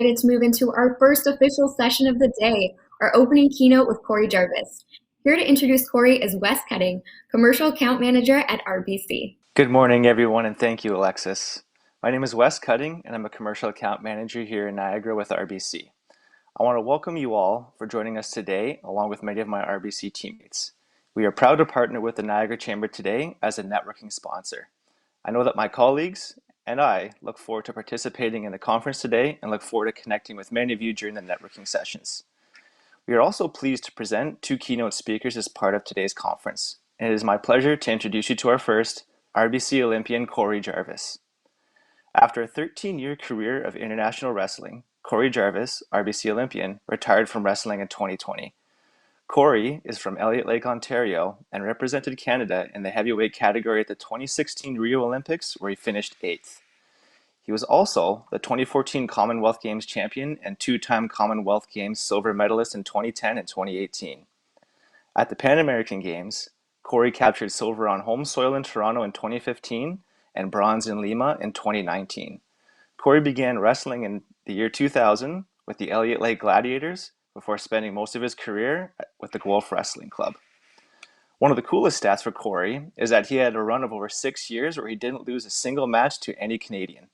To move into our first official session of the day, our opening keynote with Korey Jarvis. Here to introduce Korey is Wes Cutting, Commercial Account Manager at RBC. Good morning, everyone, and thank you, Alexis. My name is Wes Cutting, and I'm a Commercial Account Manager here in Niagara with RBC. I want to welcome you all for joining us today, along with many of my RBC teammates. We are proud to partner with the Niagara Chamber today as a networking sponsor. I know that my colleagues and I look forward to participating in the conference today and look forward to connecting with many of you during the networking sessions. We are also pleased to present two keynote speakers as part of today's conference. And it is my pleasure to introduce you to our first RBC Olympian Korey Jarvis. After a 13-year career of international wrestling, Korey Jarvis, RBC Olympian, retired from wrestling in 2020. Korey is from Elliot Lake, Ontario, and represented Canada in the heavyweight category at the 2016 Rio Olympics, where he finished 8th. He was also the 2014 Commonwealth Games champion and two-time Commonwealth Games silver medalist in 2010 and 2018. At the Pan American Games, Korey captured silver on home soil in Toronto in 2015 and bronze in Lima in 2019. Korey began wrestling in the year 2000 with the Elliot Lake Gladiators before spending most of his career with the Guelph Wrestling Club. One of the coolest stats for Korey is that he had a run of over 6 years where he didn't lose a single match to any Canadian.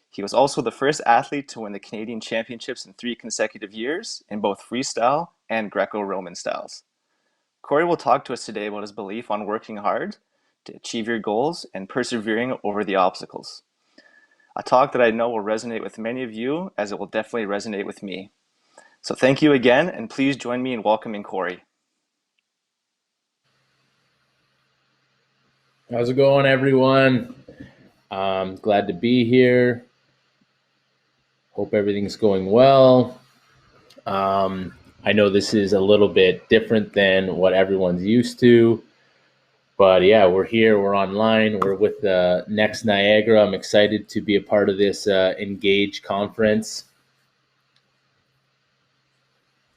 He was also the first athlete to win the Canadian Championships in 3 consecutive years in both freestyle and Greco-Roman styles. Korey will talk to us today about his belief on working hard to achieve your goals and persevering over the obstacles. A talk that I know will resonate with many of you, as it will definitely resonate with me. So thank you again, and please join me in welcoming Korey. How's it going, everyone? Glad to be here. Hope everything's going well. I know this is a little bit different than what everyone's used to, but yeah, we're here, we're online, we're with Next Niagara. I'm excited to be a part of this Engage conference.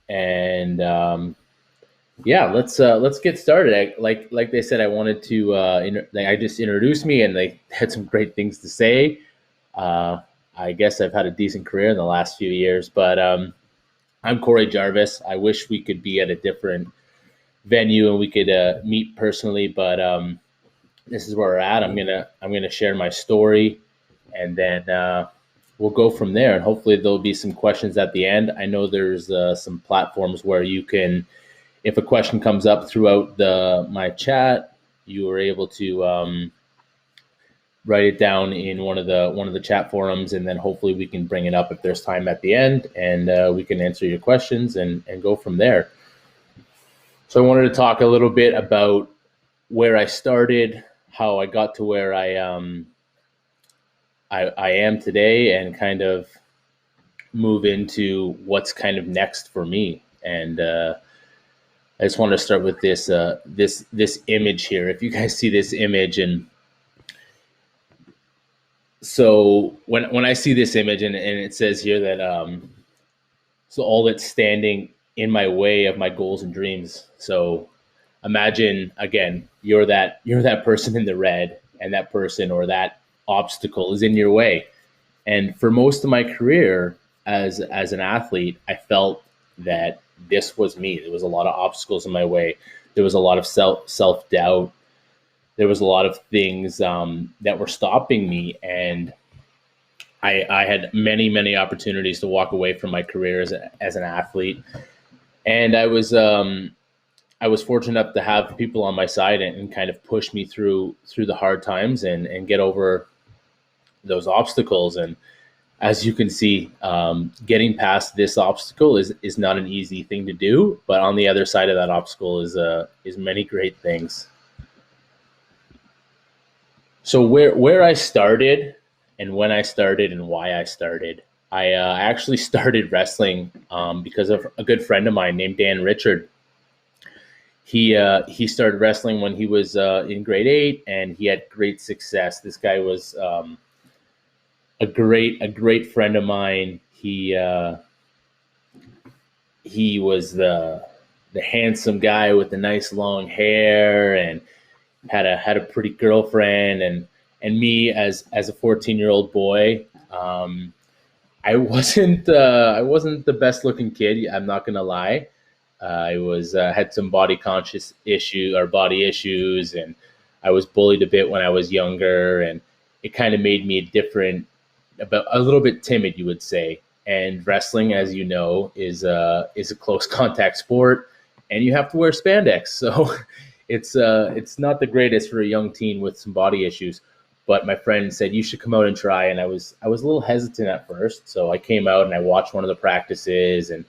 And yeah, let's get started. Like they said, I wanted to I just introduced me, and they had some great things to say. I guess I've had a decent career in the last few years, but I'm Korey Jarvis. I wish we could be at a different venue and we could meet personally, but this is where we're at. I'm gonna share my story, and then we'll go from there. And hopefully there'll be some questions at the end. I know there's some platforms where you can, if a question comes up throughout my chat, you are able to write it down in one of the chat forums, and then hopefully we can bring it up if there's time at the end, and we can answer your questions and go from there. So I wanted to talk a little bit about where I started, how I got to where I am today, and kind of move into what's kind of next for me. And I just want to start with this image here. If you guys see this image, and so when I see this image, and it says here that so all that's standing in my way of my goals and dreams. So imagine, again, you're that person in the red, and that person or that obstacle is in your way. And for most of my career as an athlete, I felt that this was me. There was a lot of obstacles in my way. There was a lot of self-doubt. There was a lot of things that were stopping me, and I had many opportunities to walk away from my career as an athlete. And I was fortunate enough to have people on my side and kind of push me through the hard times and get over those obstacles. And as you can see, getting past this obstacle is not an easy thing to do, but on the other side of that obstacle is many great things. So where I started, and when I started, and why I started, I actually started wrestling because of a good friend of mine named Dan Richard. He started wrestling when he was in grade 8, and he had great success. This guy was a great friend of mine. He was the handsome guy with the nice long hair, and had a pretty girlfriend, and me as a 14-year-old boy. I wasn't the best looking kid. I'm not gonna lie. I was had some body issues, and I was bullied a bit when I was younger, and it kind of made me about a little bit timid, you would say. And wrestling, as you know, is a close contact sport, and you have to wear spandex, so it's not the greatest for a young teen with some body issues. But my friend said you should come out and try, and I was a little hesitant at first, so I came out and I watched one of the practices, and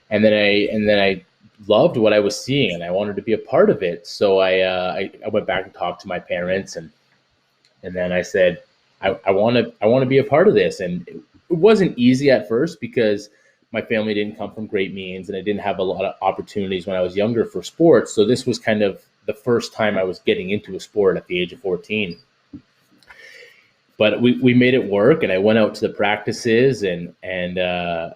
then I loved what I was seeing, and I wanted to be a part of it. So I went back and talked to my parents, and then I said I want to be a part of this. And it wasn't easy at first because my family didn't come from great means, and I didn't have a lot of opportunities when I was younger for sports. So this was kind of the first time I was getting into a sport at the age of 14. But we made it work, and I went out to the practices and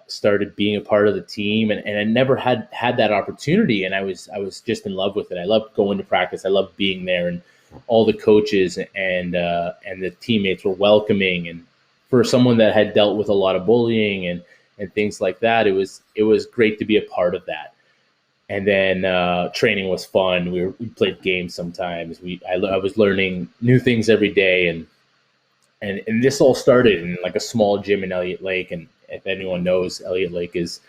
started being a part of the team, and I never had that opportunity, and I was just in love with it. I loved going to practice. I loved being there, and all the coaches and the teammates were welcoming. And for someone that had dealt with a lot of bullying and things like that, it was great to be a part of that. And then training was fun. We played games sometimes. I was learning new things every day, and this all started in like a small gym in Elliot Lake. And if anyone knows, Elliot Lake has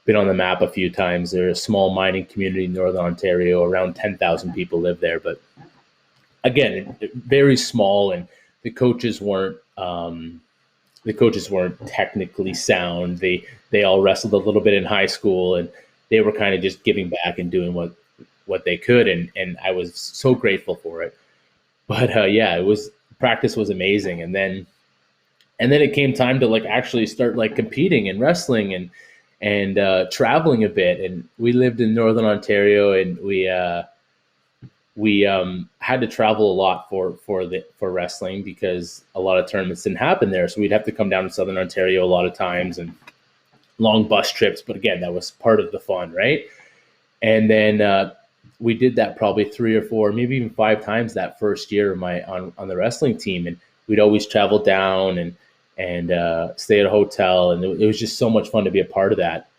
been on the map a few times. They're a small mining community in Northern Ontario. Around 10,000 people live there. But again, very small, and the coaches weren't technically sound. They all wrestled a little bit in high school, and they were kind of just giving back and doing what they could. And I was so grateful for it. But practice was amazing. And then it came time to like actually start like competing and wrestling and traveling a bit. And we lived in Northern Ontario, and we had to travel a lot for wrestling because a lot of tournaments didn't happen there. So we'd have to come down to Southern Ontario a lot of times, and long bus trips. But again, that was part of the fun, right? And then we did that probably 3 or 4, maybe even 5 times that first year of on the wrestling team. And we'd always travel down and stay at a hotel. And it was just so much fun to be a part of that.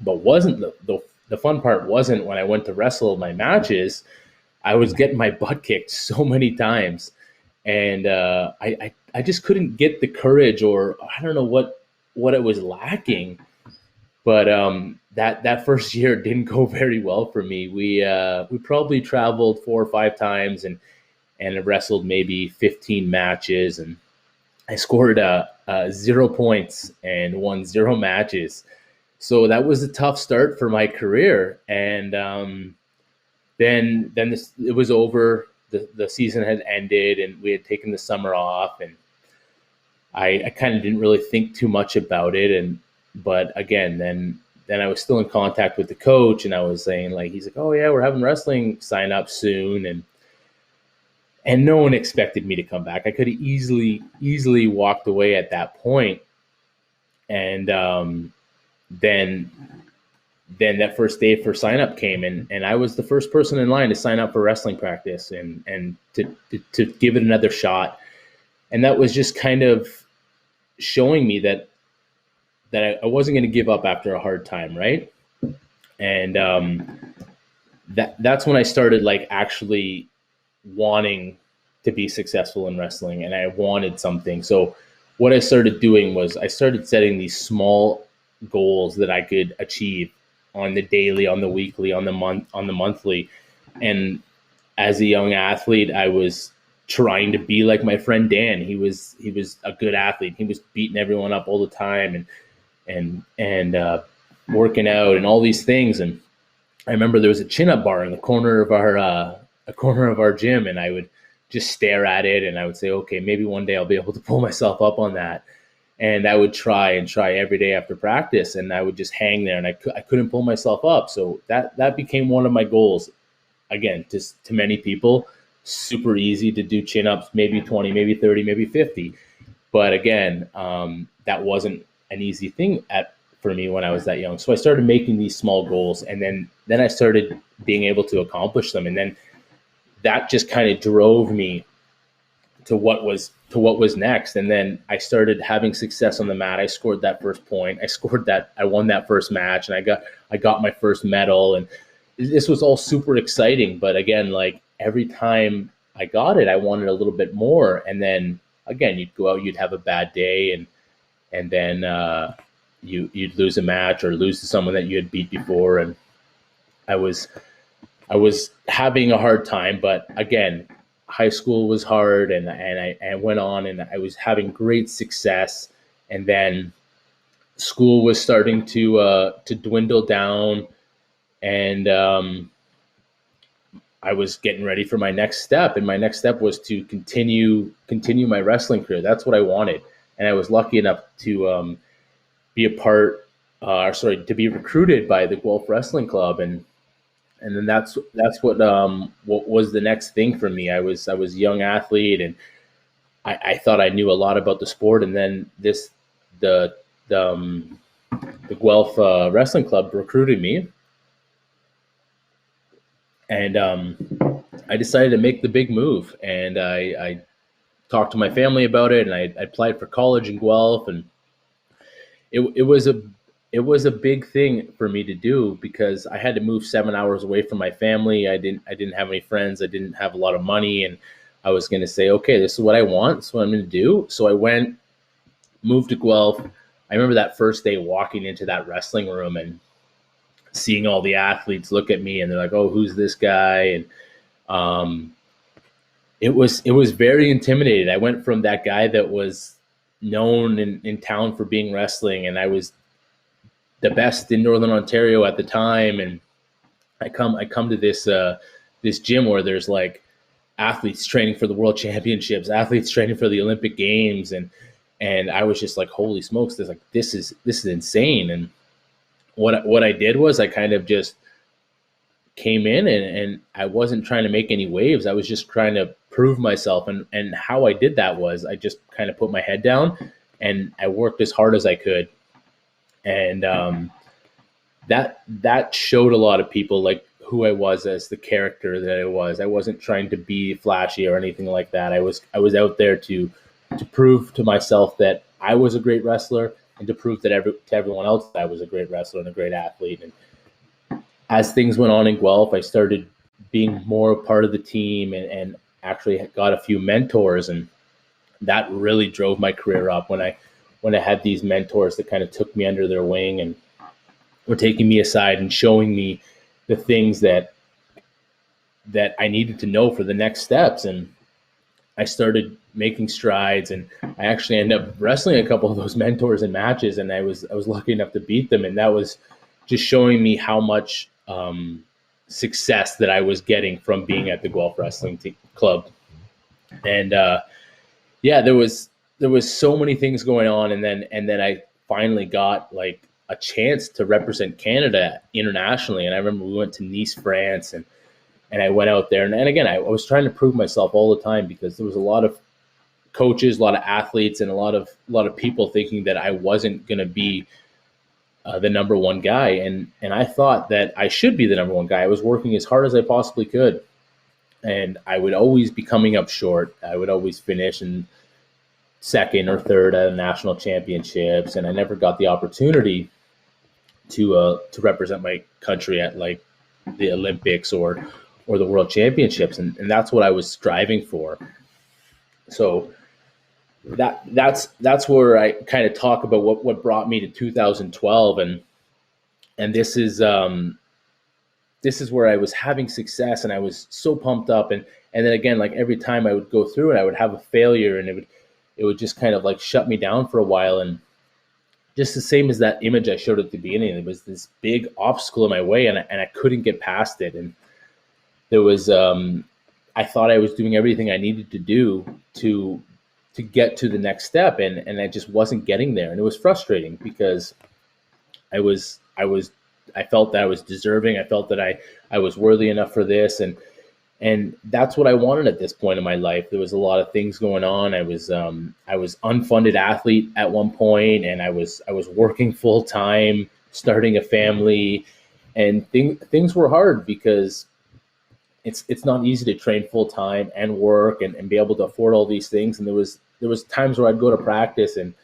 But wasn't the fun part wasn't when I went to wrestle my matches. I was getting my butt kicked so many times. And I just couldn't get the courage, or I don't know what it was lacking. But that first year didn't go very well for me. We probably traveled 4 or 5 times and wrestled maybe 15 matches, and I scored 0 points and won 0 matches. So that was a tough start for my career. And then it was over. The season had ended, and we had taken the summer off, and I kind of didn't really think too much about it. But again, then I was still in contact with the coach, and I was saying, like, he's like, oh yeah, we're having wrestling sign up soon. And no one expected me to come back. I could have easily walked away at that point. And then that first day for sign up came, and I was the first person in line to sign up for wrestling practice and to give it another shot. And that was just kind of showing me that I wasn't going to give up after a hard time, right? And that's when I started like actually wanting to be successful in wrestling, and I wanted something. So what I started doing was I started setting these small goals that I could achieve on the daily, on the weekly, on the monthly. And as a young athlete, I was trying to be like my friend Dan. He was a good athlete. He was beating everyone up all the time and working out and all these things. And I remember there was a chin-up bar in the corner of our gym, and I would just stare at it, and I would say, okay, maybe one day I'll be able to pull myself up on that. And I would try every day after practice, and I would just hang there, and I couldn't pull myself up. So that became one of my goals. Again, just to many people, super easy to do chin-ups, maybe 20, maybe 30, maybe 50. But again, that wasn't an easy thing for me when I was that young. So I started making these small goals, and then I started being able to accomplish them. And then that just kind of drove me what was next. And then I started having success on the mat. I scored that first point. I won that first match, and I got my first medal. And this was all super exciting. But again, like every time I got it, I wanted a little bit more. And then again, you'd go out, you'd have a bad day, and then you'd lose a match or lose to someone that you had beat before. And I was having a hard time. But again, high school was hard, and I went on, and I was having great success. And then school was starting to dwindle down, and I was getting ready for my next step. And my next step was to continue my wrestling career. That's what I wanted. And I was lucky enough to be to be recruited by the Guelph Wrestling Club, and then that's what was the next thing for me. I was a young athlete, and I thought I knew a lot about the sport. And then the Guelph Wrestling Club recruited me, and I decided to make the big move. And I talked to my family about it, and I applied for college in Guelph, and it was a big thing for me to do, because I had to move 7 hours away from my family. I didn't have any friends. I didn't have a lot of money, and I was going to say, okay, this is what I want. This is what I'm going to do. So I moved to Guelph. I remember that first day walking into that wrestling room and seeing all the athletes look at me, and they're like, "Oh, who's this guy?" And it was very intimidating. I went from that guy that was known in town for being wrestling, and I was the best in Northern Ontario at the time. And I come to this gym where there's like athletes training for the World Championships, athletes training for the Olympic Games, and I was just like, holy smokes, this is insane. And what I did was I kind of just came in, and I wasn't trying to make any waves. I was just trying to prove myself. And how I did that was I just kind of put my head down, and I worked as hard as I could. And that showed a lot of people like who I was as the character that I was. I wasn't trying to be flashy or anything like that. I was out there to prove to myself that I was a great wrestler, and to prove that to everyone else that I was a great wrestler and a great athlete. And as things went on in Guelph, I started being more a part of the team, and actually got a few mentors, and that really drove my career up when I had these mentors that kind of took me under their wing and were taking me aside and showing me the things that I needed to know for the next steps. And I started making strides, and I actually ended up wrestling a couple of those mentors in matches, and I was lucky enough to beat them. And that was just showing me how much success that I was getting from being at the Guelph Wrestling Club. And there was so many things going on, and then I finally got like a chance to represent Canada internationally. And I remember we went to Nice, France, and I went out there, and again, I was trying to prove myself all the time, because there was a lot of coaches, a lot of athletes, and a lot of people thinking that I wasn't going to be the number one guy. And I thought that I should be the number one guy. I was working as hard as I possibly could, and I would always be coming up short. I would always finish in second or third at national championships, and I never got the opportunity to represent my country at like the Olympics or the World Championships, and that's what I was striving for. So that's where I kind of talk about what brought me to 2012, and this is where I was having success, and I was so pumped up, and then again, like every time I would go through it, I would have a failure, and it would just kind of like shut me down for a while. And just the same as that image I showed at the beginning, there was this big obstacle in my way, and I couldn't get past it. And there was I thought I was doing everything I needed to do to get to the next step, and I just wasn't getting there. And it was frustrating, because I felt that I was deserving. I felt that I was worthy enough for this, and that's what I wanted at this point in my life. There was a lot of things going on. I was unfunded athlete at one point, and I was working full time, starting a family, and things were hard, because it's not easy to train full time and work and be able to afford all these things. And there was times where I'd go to practice and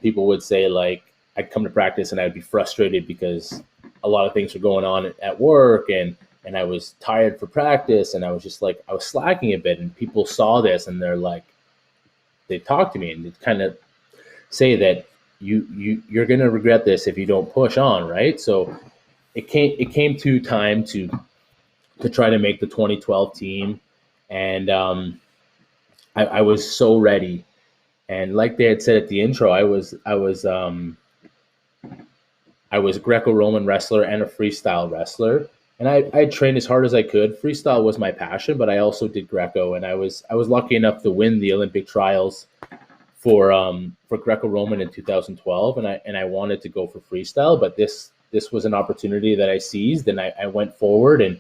people would say, like, I'd come to practice and I'd be frustrated because a lot of things were going on at work and I was tired for practice, and I was just like, I was slacking a bit, and people saw this and they talk to me and they kind of say that you're going to regret this if you don't push on. Right. So it came to time to try to make the 2012 team. And I was so ready. And like they had said at the intro, I was a Greco-Roman wrestler and a freestyle wrestler. And I trained as hard as I could. Freestyle was my passion, but I also did Greco. And I was lucky enough to win the Olympic trials for Greco-Roman in 2012. And I wanted to go for freestyle, but this was an opportunity that I seized, and I went forward and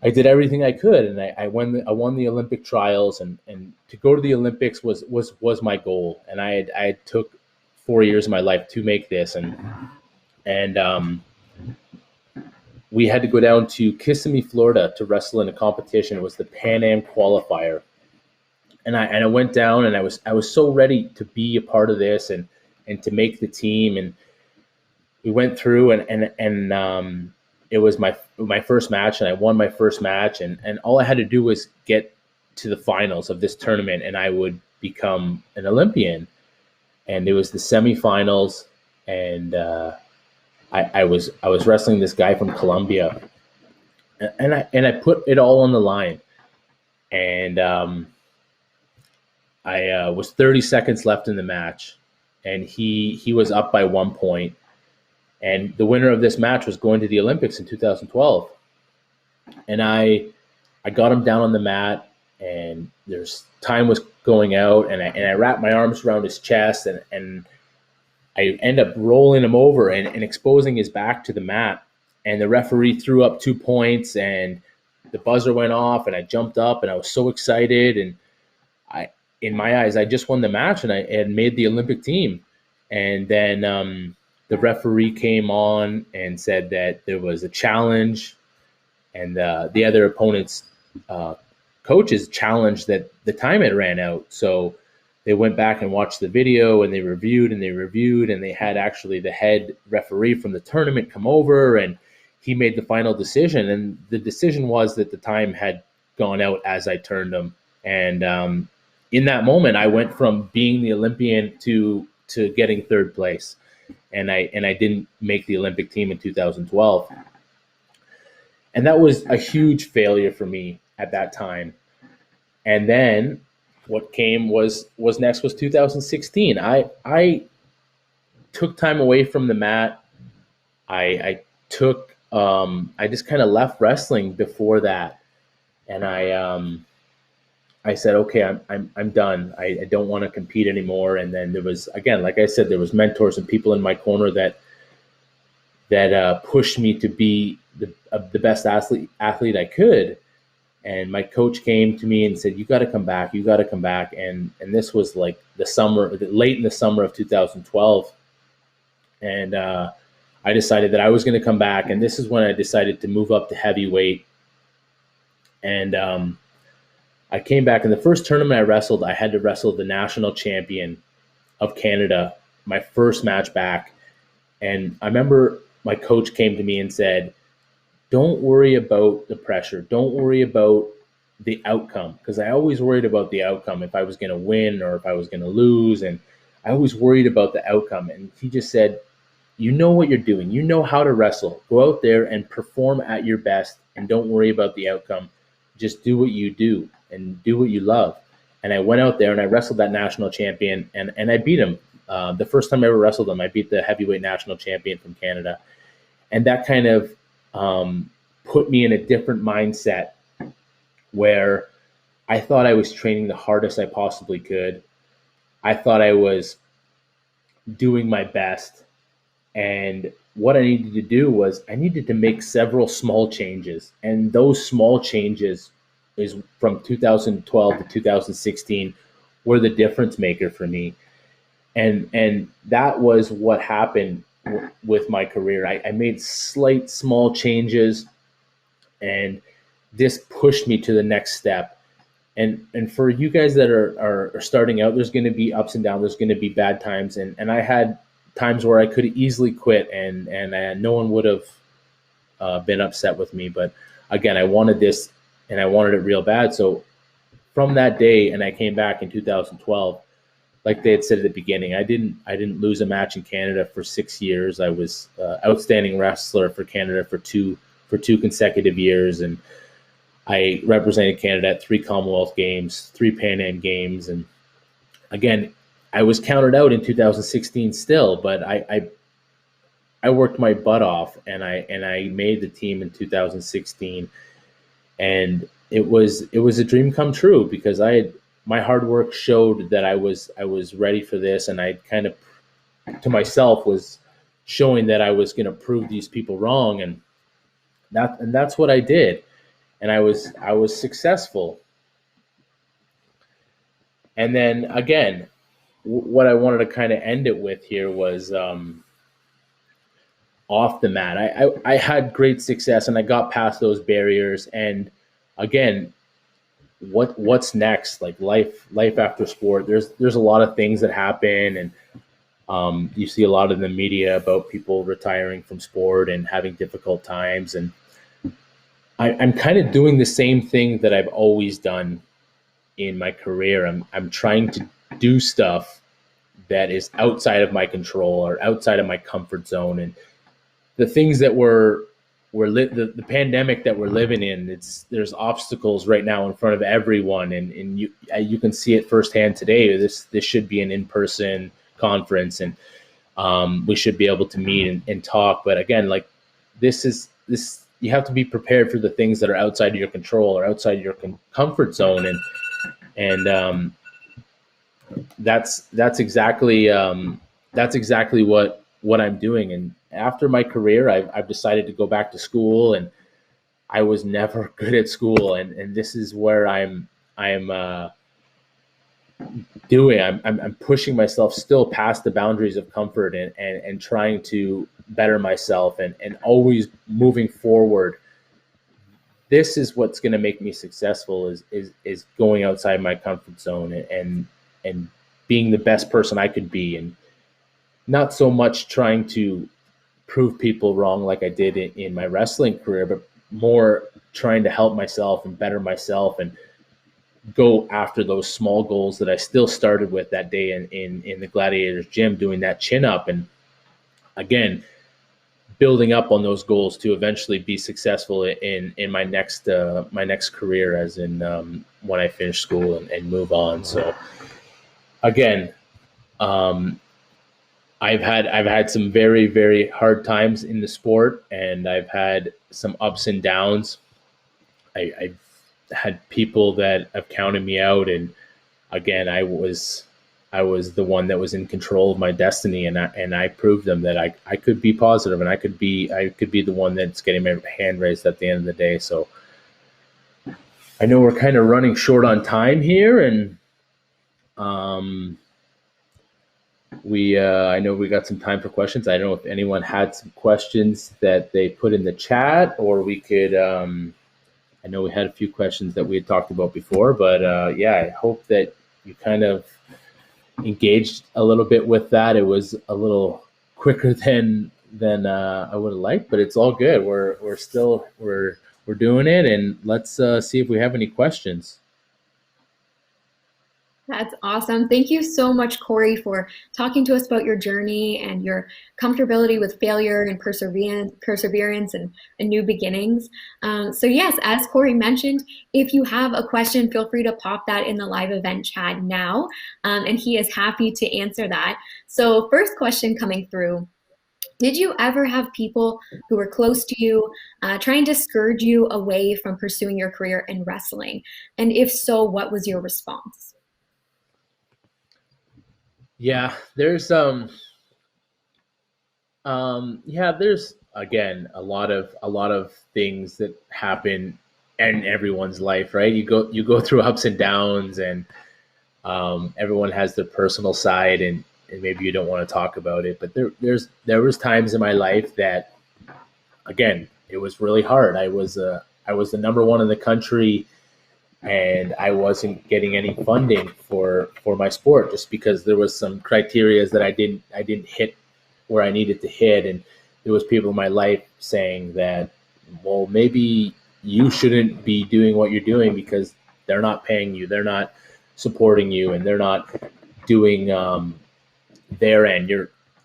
I did everything I could, and I won the Olympic trials, and to go to the Olympics was my goal. And I took 4 years of my life to make this, and we had to go down to Kissimmee, Florida, to wrestle in a competition. It was the Pan Am qualifier, and I went down, and I was so ready to be a part of this and to make the team. And we went through, and it was my first match, and I won my first match, and all I had to do was get to the finals of this tournament, and I would become an Olympian. And it was the semifinals, and I was wrestling this guy from Colombia, and I put it all on the line, and I was 30 seconds left in the match, and he was up by 1 point, and the winner of this match was going to the Olympics in 2012. And I got him down on the mat, and time was going out, and I wrapped my arms around his chest, and I end up rolling him over and exposing his back to the mat. And the referee threw up 2 points, and the buzzer went off, and I jumped up, and I was so excited. And in my eyes, I just won the match, and I had made the Olympic team. And then the referee came on and said that there was a challenge, and the other opponent's coaches challenged that the time had ran out. So they went back and watched the video, and they reviewed, and they had actually the head referee from the tournament come over, and he made the final decision. And the decision was that the time had gone out as I turned him. And in that moment, I went from being the Olympian to getting third place. And I didn't make the Olympic team in 2012. And that was a huge failure for me at that time. And then what came was 2016. I took time away from the mat. I just kind of left wrestling before that. And I said, okay, I'm done. I don't want to compete anymore. And then there was, again, like I said, there was mentors and people in my corner that pushed me to be the best athlete I could. And my coach came to me and said, you got to come back. And this was like late in the summer of 2012. And I decided that I was going to come back. And this is when I decided to move up to heavyweight. And I came back. In the first tournament I wrestled, I had to wrestle the national champion of Canada, my first match back. And I remember my coach came to me and said, don't worry about the pressure. Don't worry about the outcome. Because I always worried about the outcome, if I was going to win or if I was going to lose. And I always worried about the outcome. And he just said, you know what you're doing. You know how to wrestle. Go out there and perform at your best, and don't worry about the outcome. Just do what you do and do what you love. And I went out there and I wrestled that national champion, and I beat him. The first time I ever wrestled him, I beat the heavyweight national champion from Canada. And that kind of put me in a different mindset where I thought I was training the hardest I possibly could. I thought I was doing my best. And what I needed to do was I needed to make several small changes. And those small changes is from 2012 to 2016 were the difference maker for me. And that was what happened with my career. I made slight small changes, and this pushed me to the next step. And for you guys that are starting out, there's going to be ups and downs. There's going to be bad times. And I had times where I could easily quit and no one would have been upset with me. But again, I wanted this and I wanted it real bad. So from that day, and I came back in 2012, like they had said at the beginning, I didn't lose a match in Canada for 6 years. I was outstanding wrestler for Canada for two consecutive years. And I represented Canada at 3 Commonwealth Games, 3 Pan Am Games. And again, I was counted out in 2016 still, but I worked my butt off and I made the team in 2016. And it was a dream come true because my hard work showed that I was ready for this. And I kind of, to myself, was showing that I was going to prove these people wrong. And that's what I did. And I was successful. And then again, what I wanted to kind of end it with here was off the mat. I had great success and I got past those barriers. And again, what's next? Like life after sport. There's a lot of things that happen, and you see a lot in the media about people retiring from sport and having difficult times. And I'm kind of doing the same thing that I've always done in my career. I'm trying to do stuff that is outside of my control or outside of my comfort zone. And the things that the pandemic that we're living in, there's obstacles right now in front of everyone. And you can see it firsthand today. This should be an in-person conference, and we should be able to meet and talk. But again, like this, you have to be prepared for the things that are outside of your control or outside your comfort zone. And that's exactly what I'm doing. And after my career, I've decided to go back to school, and I was never good at school. And this is where I'm pushing myself still past the boundaries of comfort and trying to better myself and always moving forward. This is what's going to make me successful is going outside my comfort zone and being the best person I could be, and not so much trying to prove people wrong like I did in my wrestling career, but more trying to help myself and better myself and go after those small goals that I still started with that day in the Gladiators gym, doing that chin up, and again, building up on those goals to eventually be successful in my next career, as in when I finish school and move on. So again, I've had some very, very hard times in the sport, and I've had some ups and downs. I've had people that have counted me out, and again, I was the one that was in control of my destiny, and I proved them that I could be positive, and I could be the one that's getting my hand raised at the end of the day. So I know we're kind of running short on time here, and I know we got some time for questions. I don't know if anyone had some questions that they put in the chat, or we could. I know we had a few questions that we had talked about before, but yeah, I hope that you kind of engaged a little bit with that. It was a little quicker than I would have liked, but it's all good. We're still doing it, and let's see if we have any questions. That's awesome. Thank you so much, Korey, for talking to us about your journey and your comfortability with failure and perseverance and new beginnings. So yes, as Korey mentioned, if you have a question, feel free to pop that in the live event chat now, and he is happy to answer that. So first question coming through: did you ever have people who were close to you try and discourage you away from pursuing your career in wrestling? And if so, what was your response? Yeah, there's again a lot of things that happen in everyone's life, right? You go through ups and downs, and everyone has their personal side, and maybe you don't want to talk about it, but there was times in my life that, again, it was really hard. I was I was the number one in the country, and I wasn't getting any funding for my sport just because there was some criteria that I didn't hit where I needed to hit. And there was people in my life saying that, well, maybe you shouldn't be doing what you're doing because they're not paying you, they're not supporting you, and they're not doing their end.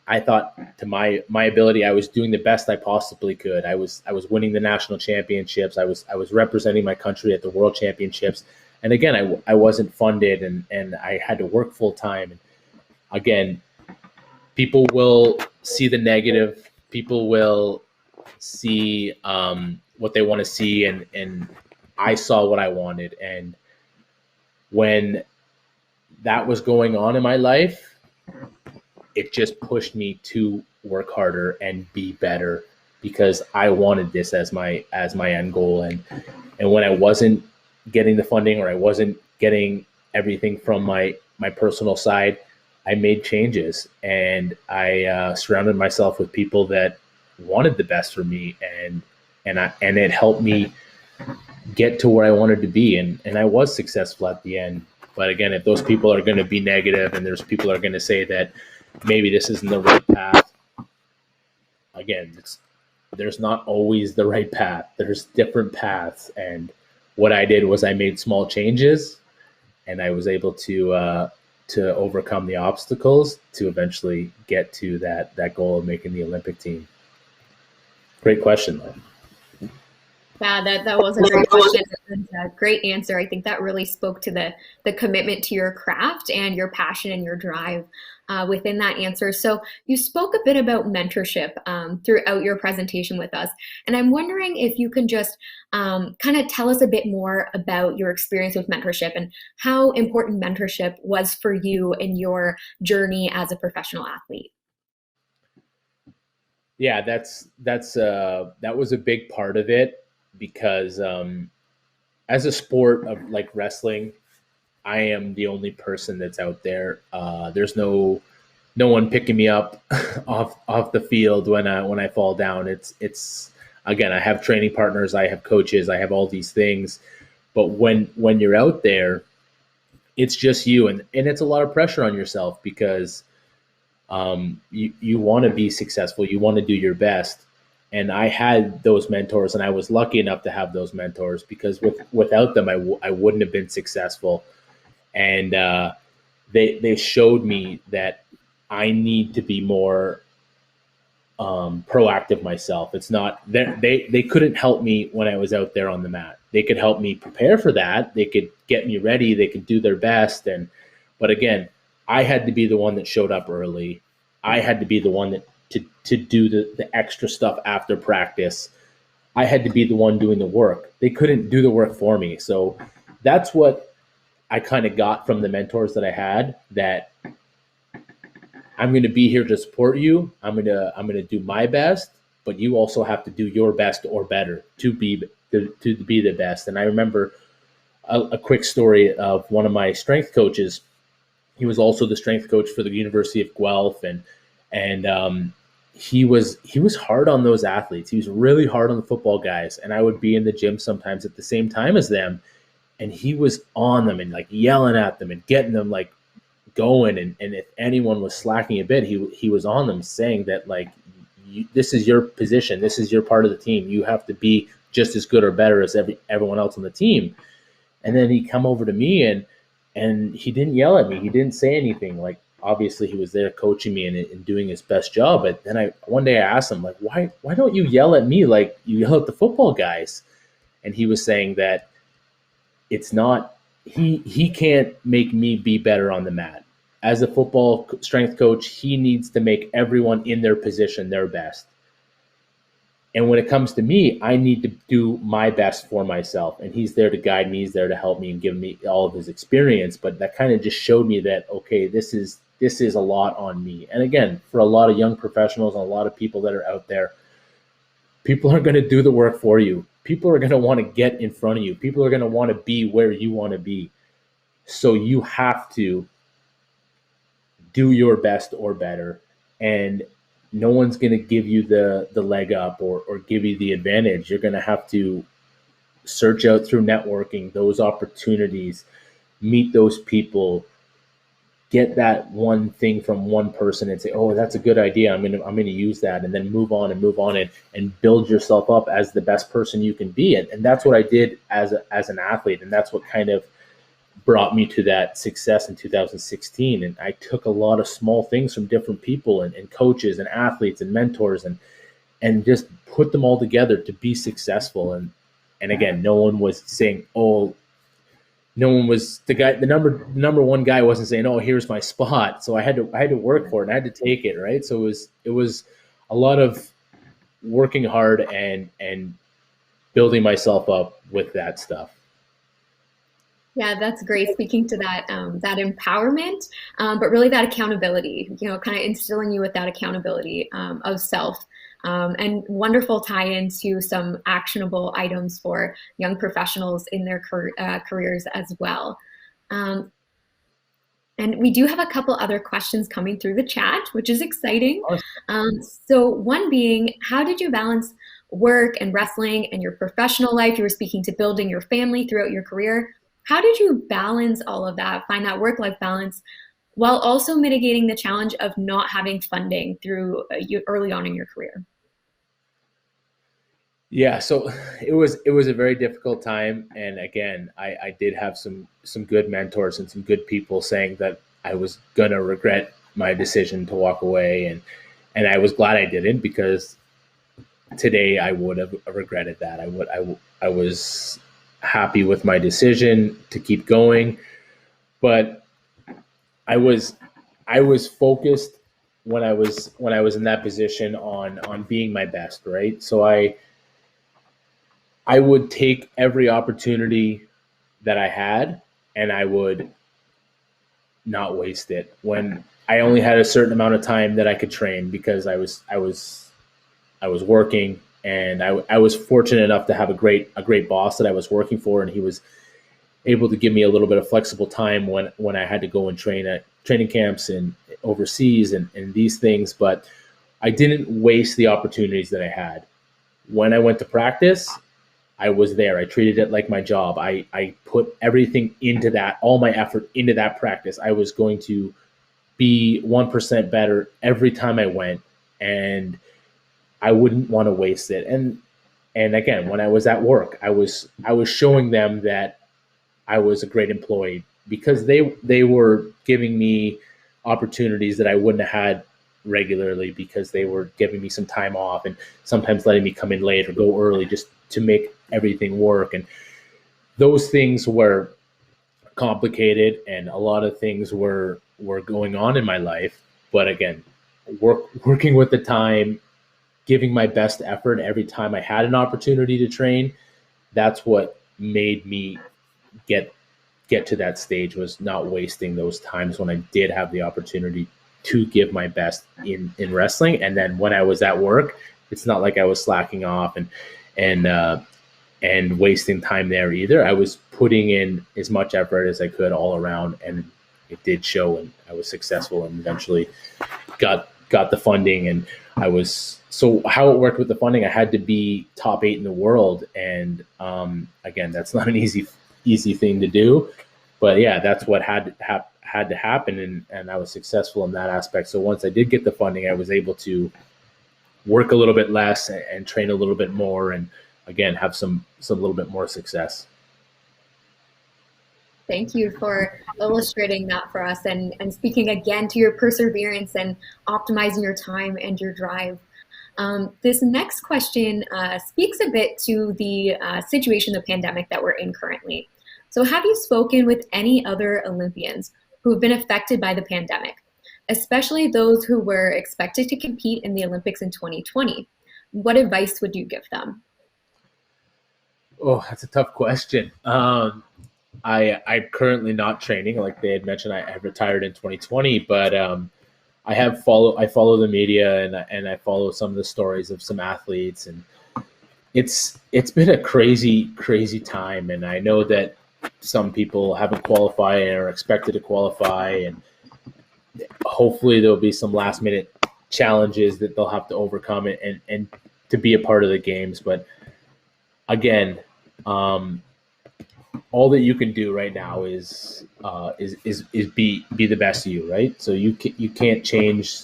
I thought to my ability, I was doing the best I possibly could. I was winning the national championships. I was representing my country at the world championships. And again, I wasn't funded, and I had to work full time. And again, people will see the negative. People will see what they want to see, and I saw what I wanted. And when that was going on in my life, it just pushed me to work harder and be better because I wanted this as my end goal. And when I wasn't getting the funding, or I wasn't getting everything from my personal side, I made changes, and I surrounded myself with people that wanted the best for me, and it helped me get to where I wanted to be. And I was successful at the end. But again, if those people are going to be negative, and there's people that are going to say that maybe this isn't the right path, again, there's not always the right path. There's different paths. And what I did was I made small changes, and I was able to overcome the obstacles to eventually get to that goal of making the Olympic team. Great question, though. Yeah, that was a great question and a great answer. I think that really spoke to the commitment to your craft and your passion and your drive within that answer. So you spoke a bit about mentorship throughout your presentation with us. And I'm wondering if you can just kind of tell us a bit more about your experience with mentorship and how important mentorship was for you in your journey as a professional athlete. Yeah, that was a big part of it, because as a sport of like wrestling, I am the only person that's out there. There's no one picking me up off the field when I fall down. It's again, I have training partners, I have coaches, I have all these things, but when you're out there, it's just you, and it's a lot of pressure on yourself because you want to be successful, you want to do your best. And I had those mentors, and I was lucky enough to have those mentors, because without them, I wouldn't have been successful. And they showed me that I need to be more proactive myself. It's not they couldn't help me when I was out there on the mat. They could help me prepare for that. They could get me ready. They could do their best. But again, I had to be the one that showed up early. I had to be the one that to do the extra stuff after practice. I had to be the one doing the work. They couldn't do the work for me. So that's what I kind of got from the mentors that I had, that I'm going to be here to support you. I'm going to do my best, but you also have to do your best or better to be the best. And I remember a quick story of one of my strength coaches. He was also the strength coach for the University of Guelph, and he was hard on those athletes. He was really hard on the football guys, and I would be in the gym sometimes at the same time as them, and he was on them and like yelling at them and getting them like going. And if anyone was slacking a bit, he was on them, saying that like, this is your position, this is your part of the team. You have to be just as good or better as everyone else on the team. And then he'd come over to me and he didn't yell at me. He didn't say anything. Like, obviously he was there coaching me and doing his best job. But then one day I asked him, like, why don't you yell at me like you yell at the football guys? And he was saying that it's not, he can't make me be better on the mat. As a football strength coach, he needs to make everyone in their position their best. And when it comes to me, I need to do my best for myself. And he's there to guide me. He's there to help me and give me all of his experience. But that kind of just showed me that, okay, this is a lot on me. And again, for a lot of young professionals and a lot of people that are out there, people are going to do the work for you. People are going to want to get in front of you. People are going to want to be where you want to be. So you have to do your best or better. And no one's going to give you the leg up or give you the advantage. You're going to have to search out through networking those opportunities, meet those people, get that one thing from one person and say, oh, that's a good idea. I'm gonna use that, and then move on and build yourself up as the best person you can be. And that's what I did as an athlete. And that's what kind of brought me to that success in 2016. And I took a lot of small things from different people and coaches and athletes and mentors and just put them all together to be successful. And again, no one was saying, oh, no one was the number one guy wasn't saying, oh, here's my spot. So I had to work for it and I had to take it. Right. So it was a lot of working hard and building myself up with that stuff. Yeah, that's great. Speaking to that empowerment, but really that accountability, kind of instilling you with that accountability of self, and wonderful tie-in to some actionable items for young professionals in their careers as well. And we do have a couple other questions coming through the chat, which is exciting. So one being, how did you balance work and wrestling and your professional life? You were speaking to building your family throughout your career. How did you balance all of that, find that work-life balance, while also mitigating the challenge of not having funding through early on in your career? Yeah, so it was a very difficult time, and again, I did have some good mentors and some good people saying that I was gonna regret my decision to walk away, and I was glad I didn't, because today I would have regretted that. I was happy with my decision to keep going, but I was focused when I was in that position on being my best, right? So I would take every opportunity that I had, and I would not waste it. When I only had a certain amount of time that I could train, because I was working, and I was fortunate enough to have a great boss that I was working for, and he was able to give me a little bit of flexible time when I had to go and train at training camps and overseas and these things. But I didn't waste the opportunities that I had. When I went to practice, I was there. I treated it like my job. I put everything into that, all my effort into that practice. I was going to be 1% better every time I went, and I wouldn't want to waste it. And again, when I was at work, I was showing them that I was a great employee, because they were giving me opportunities that I wouldn't have had regularly, because they were giving me some time off and sometimes letting me come in late or go early just to make everything work. And those things were complicated, and a lot of things were going on in my life. But again, working with the time, giving my best effort every time I had an opportunity to train, that's what made me get to that stage, was not wasting those times when I did have the opportunity to give my best in wrestling. And then when I was at work, it's not like I was slacking off and wasting time there either. I was putting in as much effort as I could all around, and it did show, and I was successful and eventually got the funding. And so how it worked with the funding, I had to be top 8 in the world. And again, that's not an easy thing to do, but yeah, that's what had to happen. And I was successful in that aspect. So once I did get the funding, I was able to work a little bit less and train a little bit more, and again, have some little bit more success. Thank you for illustrating that for us, and speaking again to your perseverance and optimizing your time and your drive. This next question speaks a bit to the situation, the pandemic that we're in currently. So have you spoken with any other Olympians who have been affected by the pandemic, especially those who were expected to compete in the Olympics in 2020? What advice would you give them? Oh, that's a tough question. I'm currently not training. Like they had mentioned, I retired in 2020, but I follow the media, and I follow some of the stories of some athletes, and it's been a crazy time. And I know that some people haven't qualified and are expected to qualify, and hopefully there'll be some last minute challenges that they'll have to overcome and to be a part of the games. But again, all that you can do right now is be the best you, right? So you can't change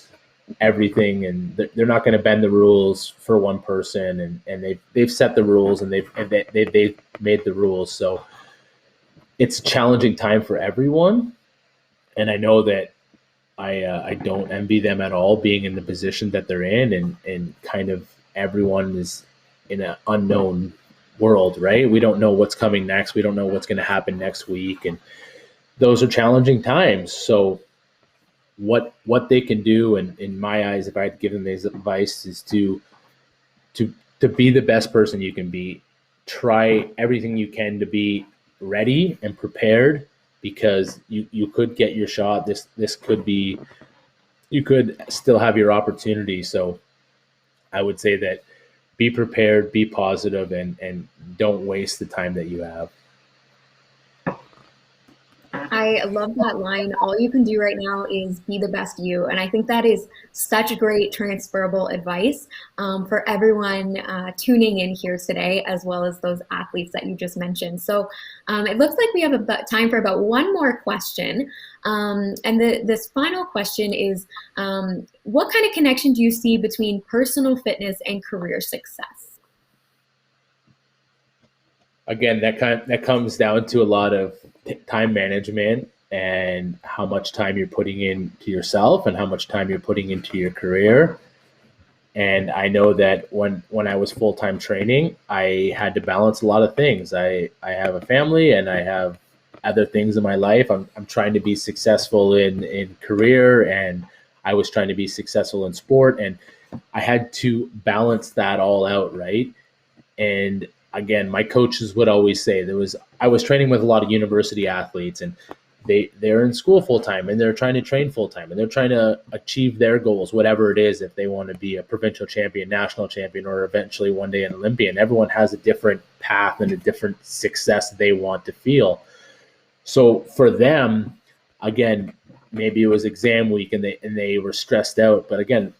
everything, and they're not going to bend the rules for one person, and they've set the rules, and they've made the rules. So it's a challenging time for everyone, and I know that I don't envy them at all being in the position that they're in, and kind of everyone is in an unknown world, right? We don't know what's coming next. We don't know what's going to happen next week, and those are challenging times. So what they can do, and in my eyes, if I had given this advice, is to be the best person you can be. Try everything you can to be ready and prepared, because you could get your shot. This could be, you could still have your opportunity. So I would say that be prepared, be positive, and don't waste the time that you have. I love that line. All you can do right now is be the best you. And I think that is such great transferable advice for everyone tuning in here today, as well as those athletes that you just mentioned. So it looks like we have time for about one more question. And this final question is, what kind of connection do you see between personal fitness and career success? Again, that comes down to a lot of time management and how much time you're putting into yourself and how much time you're putting into your career. And I know that when I was full-time training, I had to balance a lot of things. I have a family and I have other things in my life. I'm trying to be successful in career, and I was trying to be successful in sport, and I had to balance that all out, right? And again, my coaches would always say I was training with a lot of university athletes, and they're in school full time, and they're trying to train full time, and they're trying to achieve their goals, whatever it is, if they want to be a provincial champion, national champion, or eventually one day an Olympian. Everyone has a different path and a different success they want to feel. So for them, again, maybe it was exam week and they were stressed out, but again,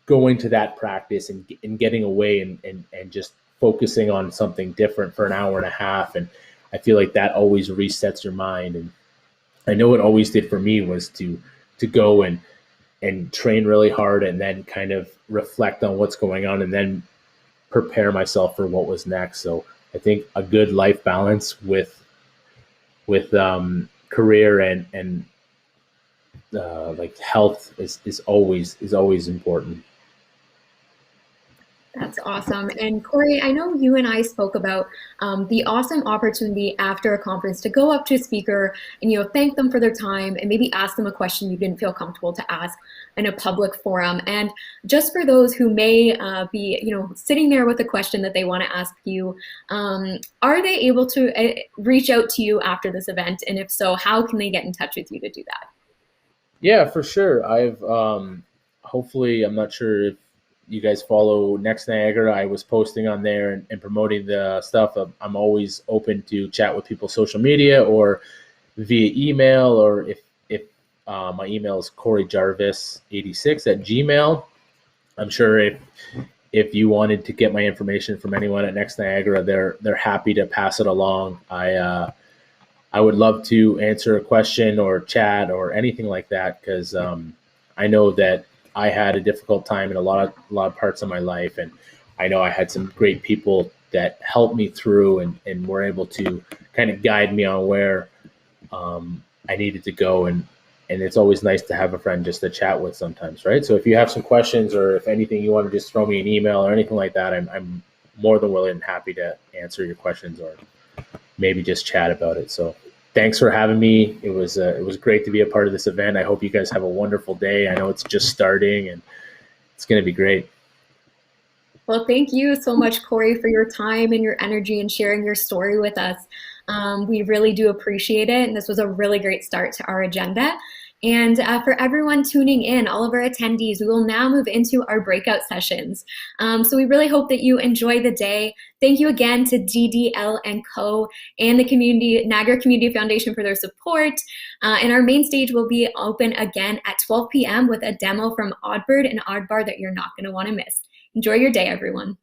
going to that practice and getting away and just focusing on something different for an hour and a half. And I feel like that always resets your mind. And I know it always did for me was to go and train really hard and then kind of reflect on what's going on and then prepare myself for what was next. So I think a good life balance with career and like health is always important. That's awesome. And Korey, I know you and I spoke about the awesome opportunity after a conference to go up to a speaker and, thank them for their time and maybe ask them a question you didn't feel comfortable to ask in a public forum. And just for those who may be, sitting there with a question that they want to ask you, are they able to reach out to you after this event? And if so, how can they get in touch with you to do that? Yeah, for sure. I've hopefully, I'm not sure if you guys follow Next Niagara. I was posting on there and promoting the stuff. I'm always open to chat with people social media or via email, or if my email is koreyjarvis86@gmail. I'm sure if you wanted to get my information from anyone at Next Niagara, they're happy to pass it along. I would love to answer a question or chat or anything like that, because I know that I had a difficult time in a lot of parts of my life, and I know I had some great people that helped me through and were able to kind of guide me on where I needed to go, and it's always nice to have a friend just to chat with sometimes, right? So if you have some questions or if anything you want to just throw me an email or anything like that, I'm more than willing and happy to answer your questions or maybe just chat about it. So thanks for having me. It was great to be a part of this event. I hope you guys have a wonderful day. I know it's just starting and it's going to be great. Well, thank you so much, Korey, for your time and your energy and sharing your story with us. We really do appreciate it. And this was a really great start to our agenda. And for everyone tuning in, all of our attendees, we will now move into our breakout sessions. So we really hope that you enjoy the day. Thank you again to DDL and Co. and the Niagara Community Foundation for their support. And our main stage will be open again at 12 p.m. with a demo from Oddbird and Oddbar that you're not going to want to miss. Enjoy your day, everyone.